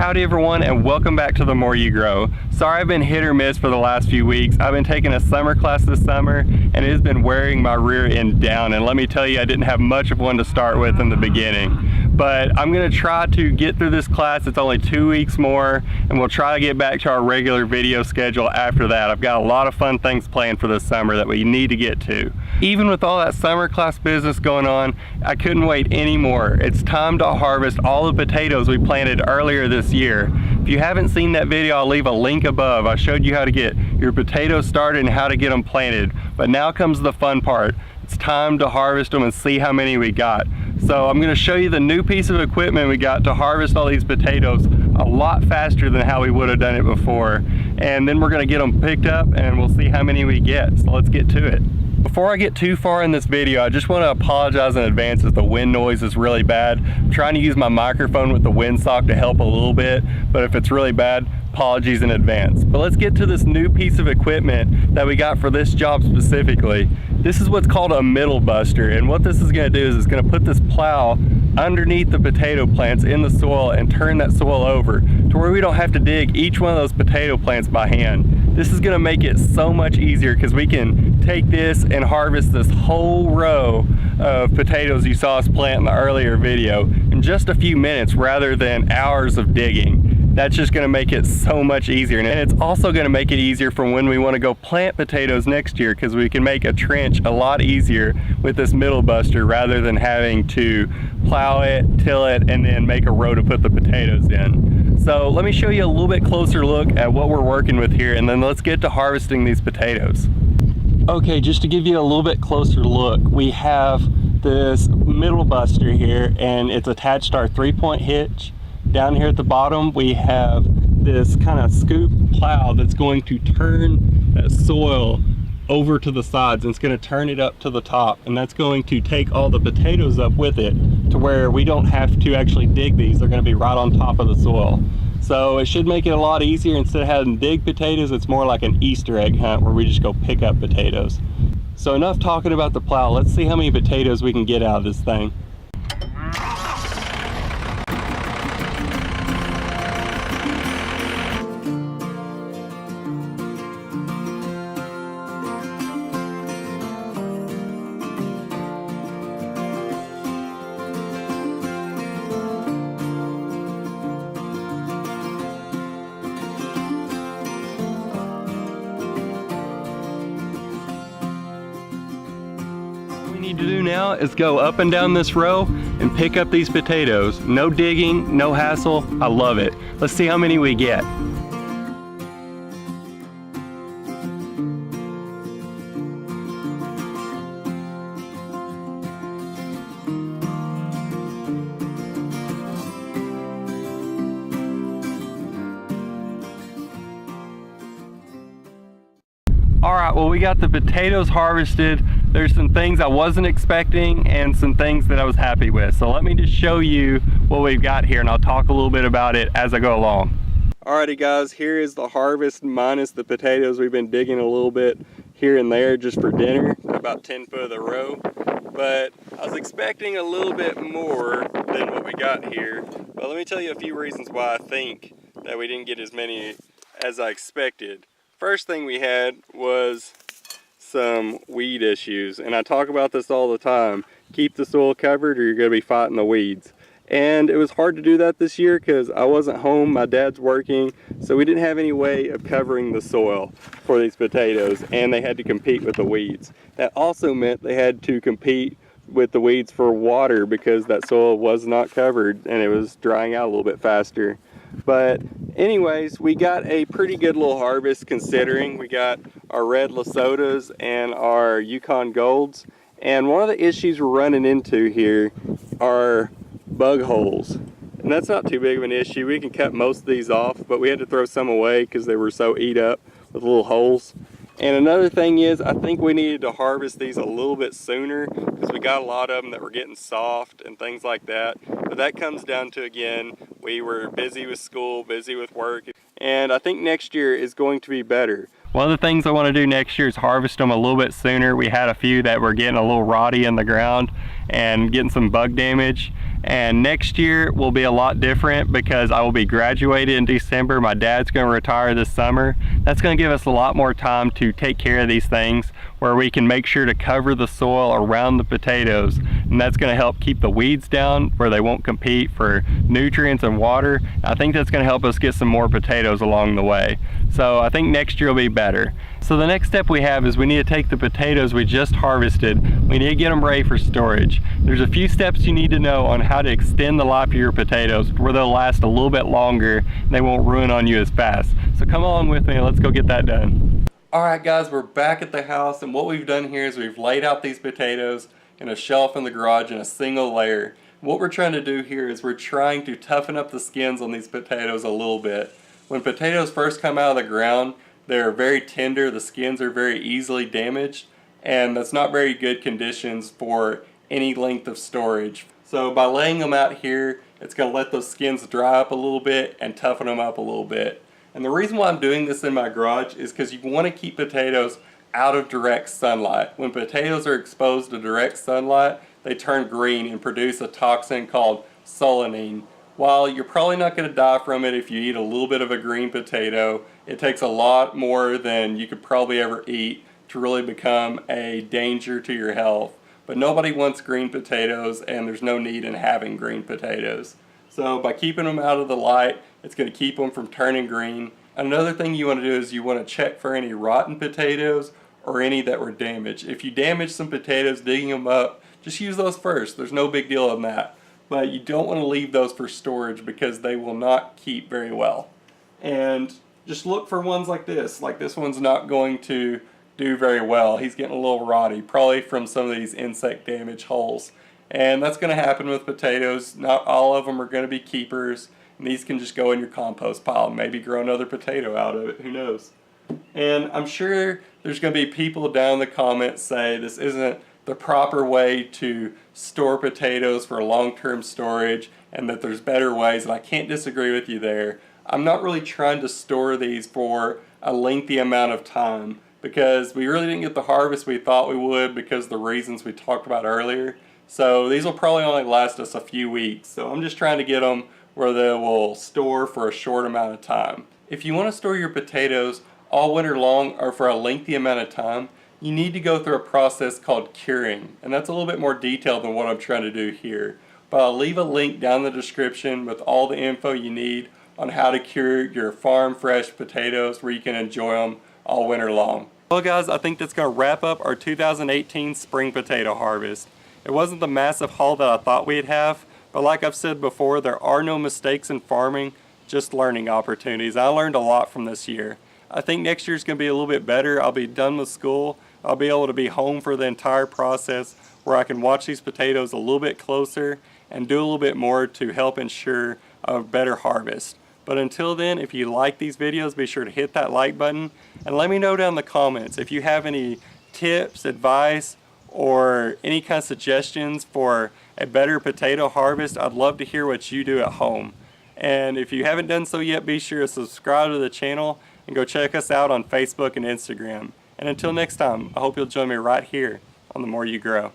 Howdy everyone, and welcome back to The More You Grow. Sorry I've been hit or miss for the last few weeks. I've been taking a summer class this summer and it has been wearing my rear end down, and let me tell you, I didn't have much of one to start with in the beginning. But I'm going to try to get through this class. It's only 2 weeks more, and we'll try to get back to our regular video schedule after that. I've got a lot of fun things planned for this summer that we need to get to. Even with all that summer class business going on, I couldn't wait anymore. It's time to harvest all the potatoes we planted earlier this year. If you haven't seen that video, I'll leave a link above. I showed you how to get your potatoes started and how to get them planted. But now comes the fun part. It's time to harvest them and see how many we got. So I'm going to show you the new piece of equipment we got to harvest all these potatoes a lot faster than how we would have done it before. And then we're going to get them picked up and we'll see how many we get. So let's get to it. Before I get too far in this video, I just want to apologize in advance if the wind noise is really bad. I'm trying to use my microphone with the windsock to help a little bit, but if it's really bad, apologies in advance. But let's get to this new piece of equipment that we got for this job specifically. This is what's called a middle buster, and what this is going to do is it's going to put this plow underneath the potato plants in the soil and turn that soil over to where we don't have to dig each one of those potato plants by hand. This is going to make it so much easier because we can take this and harvest this whole row of potatoes you saw us plant in the earlier video in just a few minutes rather than hours of digging. That's just going to make it so much easier, and it's also going to make it easier for when we want to go plant potatoes next year, because we can make a trench a lot easier with this middle buster rather than having to plow it, till it, and then make a row to put the potatoes in. So let me show you a little bit closer look at what we're working with here, and then let's get to harvesting these potatoes. Okay, just to give you a little bit closer look, we have this middle buster here, and it's attached to our 3-point hitch. Down here at the bottom, we have this kind of scoop plow that's going to turn that soil over to the sides, and it's going to turn it up to the top, and that's going to take all the potatoes up with it to where we don't have to actually dig these. They're going to be right on top of the soil. So it should make it a lot easier. Instead of having to dig potatoes, it's more like an Easter egg hunt where we just go pick up potatoes. So enough talking about the plow. Let's see how many potatoes we can get out of this thing. Need to do now is go up and down this row and pick up these potatoes. No digging, no hassle. I love it. Let's see how many we get. All right, well, we got the potatoes harvested. There's some things I wasn't expecting and some things that I was happy with. So let me just show you what we've got here, and I'll talk a little bit about it as I go along. Alrighty guys, here is the harvest minus the potatoes. We've been digging a little bit here and there just for dinner, about 10 foot of the row. But I was expecting a little bit more than what we got here. But let me tell you a few reasons why I think that we didn't get as many as I expected. First thing we had was some weed issues, and I talk about this all the time. Keep the soil covered or you're going to be fighting the weeds. And it was hard to do that this year because I wasn't home, my dad's working, so we didn't have any way of covering the soil for these potatoes, and they had to compete with the weeds. That also meant they had to compete with the weeds for water because that soil was not covered and it was drying out a little bit faster. But anyways, we got a pretty good little harvest considering. We got our red Lesotas and our Yukon Golds. And one of the issues we're running into here are bug holes. And that's not too big of an issue. We can cut most of these off, but we had to throw some away because they were so eat up with little holes. And another thing is, I think we needed to harvest these a little bit sooner because we got a lot of them that were getting soft and things like that. But that comes down to, again, we were busy with school, busy with work, and I think next year is going to be better. One of the things I want to do next year is harvest them a little bit sooner. We had a few that were getting a little rotty in the ground and getting some bug damage. And next year will be a lot different because I will be graduated in December. My dad's going to retire this summer. That's going to give us a lot more time to take care of these things, where we can make sure to cover the soil around the potatoes, and that's going to help keep the weeds down where they won't compete for nutrients and water. I think that's going to help us get some more potatoes along the way. So I think next year will be better. So the next step we have is we need to take the potatoes we just harvested, we need to get them ready for storage. There's a few steps you need to know on how to extend the life of your potatoes where they'll last a little bit longer and they won't ruin on you as fast. So come along with me and let's go get that done. Alright guys, we're back at the house, and what we've done here is we've laid out these potatoes in a shelf in the garage in a single layer. What we're trying to do here is we're trying to toughen up the skins on these potatoes a little bit. When potatoes first come out of the ground, they're very tender, the skins are very easily damaged, and that's not very good conditions for any length of storage. So by laying them out here, it's going to let those skins dry up a little bit and toughen them up a little bit. And the reason why I'm doing this in my garage is because you want to keep potatoes out of direct sunlight. When potatoes are exposed to direct sunlight, they turn green and produce a toxin called solanine. While you're probably not going to die from it if you eat a little bit of a green potato, it takes a lot more than you could probably ever eat to really become a danger to your health. But nobody wants green potatoes, and there's no need in having green potatoes. So by keeping them out of the light, it's going to keep them from turning green. Another thing you want to do is you want to check for any rotten potatoes or any that were damaged. If you damage some potatoes digging them up, just use those first. There's no big deal on that. But you don't want to leave those for storage because they will not keep very well. And just look for ones like this. Like this one's not going to do very well. He's getting a little rotty, probably from some of these insect damage holes. And that's going to happen with potatoes. Not all of them are going to be keepers. And these can just go in your compost pile and maybe grow another potato out of it. Who knows? And I'm sure there's going to be people down in the comments say this isn't the proper way to store potatoes for long-term storage and that there's better ways, and I can't disagree with you there. I'm not really trying to store these for a lengthy amount of time because we really didn't get the harvest we thought we would because of the reasons we talked about earlier. So these will probably only last us a few weeks. So I'm just trying to get them where they will store for a short amount of time. If you want to store your potatoes all winter long or for a lengthy amount of time, you need to go through a process called curing. And that's a little bit more detailed than what I'm trying to do here. But I'll leave a link down in the description with all the info you need on how to cure your farm fresh potatoes where you can enjoy them all winter long. Well guys, I think that's going to wrap up our 2018 spring potato harvest. It wasn't the massive haul that I thought we'd have, but like I've said before, there are no mistakes in farming, just learning opportunities. I learned a lot from this year. I think next year's going to be a little bit better. I'll be done with school. I'll be able to be home for the entire process where I can watch these potatoes a little bit closer and do a little bit more to help ensure a better harvest. But until then, if you like these videos, be sure to hit that like button and let me know down in the comments if you have any tips, advice, or any kind of suggestions for a better potato harvest. I'd love to hear what you do at home. And if you haven't done so yet, be sure to subscribe to the channel and go check us out on Facebook and Instagram. And until next time, I hope you'll join me right here on The More You Grow.